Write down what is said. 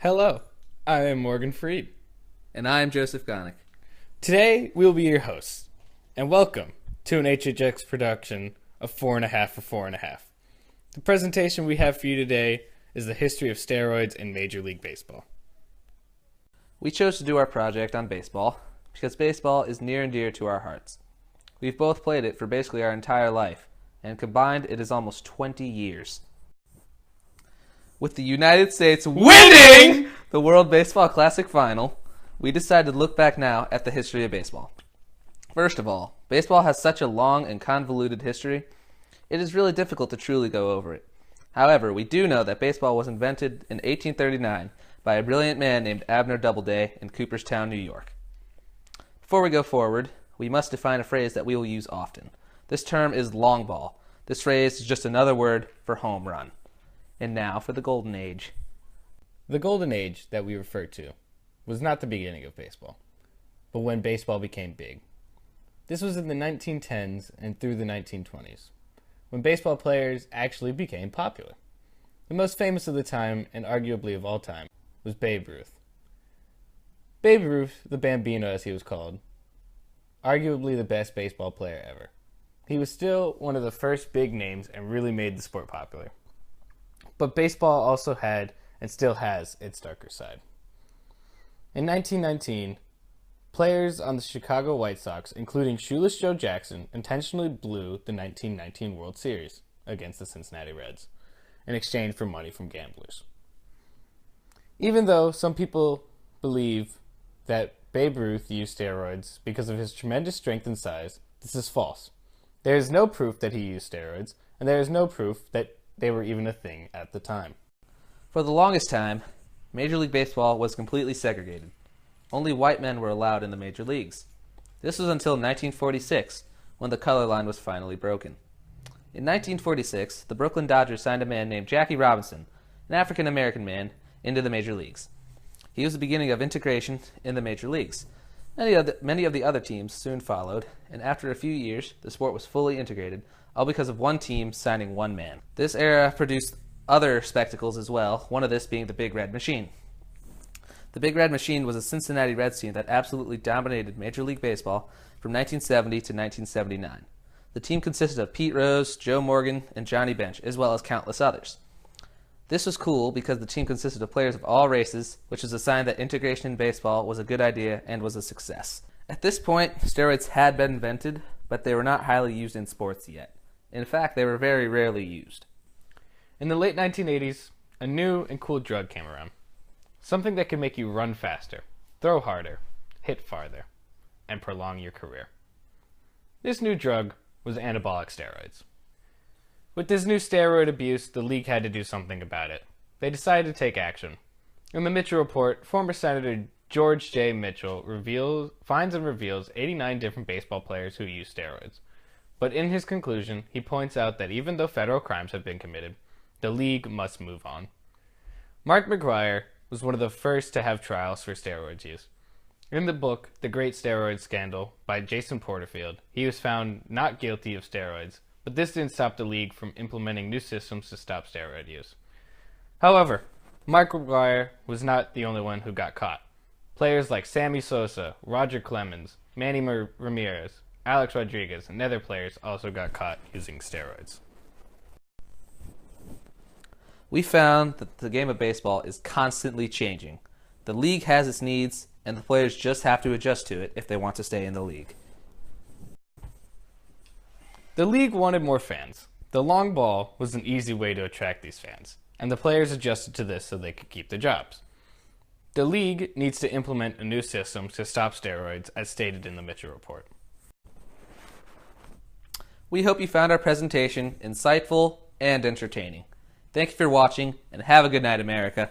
Hello, I am Morgan Freed. And I'm Joseph Gonick. Today we will be your hosts, and welcome to an HHX production of 4.5 for 4.5. The presentation we have for you today is the history of steroids in Major League Baseball. We chose to do our project on baseball because baseball is near and dear to our hearts. We've both played it for basically our entire life, and combined it is almost 20 years. With the United States winning the World Baseball Classic Final, we decided to look back now at the history of baseball. First of all, baseball has such a long and convoluted history, it is really difficult to truly go over it. However, we do know that baseball was invented in 1839 by a brilliant man named Abner Doubleday in Cooperstown, New York. Before we go forward, we must define a phrase that we will use often. This term is long ball. This phrase is just another word for home run. And now for the Golden Age. The Golden Age that we refer to was not the beginning of baseball, but when baseball became big. This was in the 1910s and through the 1920s, when baseball players actually became popular. The most famous of the time, and arguably of all time, was Babe Ruth. Babe Ruth, the Bambino as he was called, arguably the best baseball player ever. He was still one of the first big names and really made the sport popular. But baseball also had, and still has, its darker side. In 1919, players on the Chicago White Sox, including Shoeless Joe Jackson, intentionally blew the 1919 World Series against the Cincinnati Reds in exchange for money from gamblers. Even though some people believe that Babe Ruth used steroids because of his tremendous strength and size, this is false. There is no proof that he used steroids, and there is no proof that they were even a thing at the time. For the longest time, Major League Baseball was completely segregated. Only white men were allowed in the major leagues. This was until 1946, when the color line was finally broken. In 1946, the Brooklyn Dodgers signed a man named Jackie Robinson, an African-American man, into the major leagues. He was the beginning of integration in the major leagues. Many of the other teams soon followed, and after a few years, the sport was fully integrated, all because of one team signing one man. This era produced other spectacles as well, one of this being the Big Red Machine. The Big Red Machine was a Cincinnati Reds team that absolutely dominated Major League Baseball from 1970 to 1979. The team consisted of Pete Rose, Joe Morgan, and Johnny Bench, as well as countless others. This was cool because the team consisted of players of all races, which is a sign that integration in baseball was a good idea and was a success. At this point, steroids had been invented, but they were not highly used in sports yet. In fact, they were very rarely used. In the late 1980s, a new and cool drug came around. Something that could make you run faster, throw harder, hit farther, and prolong your career. This new drug was anabolic steroids. With this new steroid abuse, the league had to do something about it. They decided to take action. In the Mitchell Report, former Senator George J. Mitchell finds and reveals 89 different baseball players who use steroids. But in his conclusion, he points out that even though federal crimes have been committed, the league must move on. Mark McGwire was one of the first to have trials for steroids use. In the book, The Great Steroid Scandal, by Jason Porterfield, he was found not guilty of steroids, but this didn't stop the league from implementing new systems to stop steroid use. However, Mark McGwire was not the only one who got caught. Players like Sammy Sosa, Roger Clemens, Manny Ramirez, Alex Rodriguez, and other players also got caught using steroids. We found that the game of baseball is constantly changing. The league has its needs, and the players just have to adjust to it if they want to stay in the league. The league wanted more fans. The long ball was an easy way to attract these fans, and the players adjusted to this so they could keep their jobs. The league needs to implement a new system to stop steroids, as stated in the Mitchell Report. We hope you found our presentation insightful and entertaining. Thank you for watching, and have a good night, America.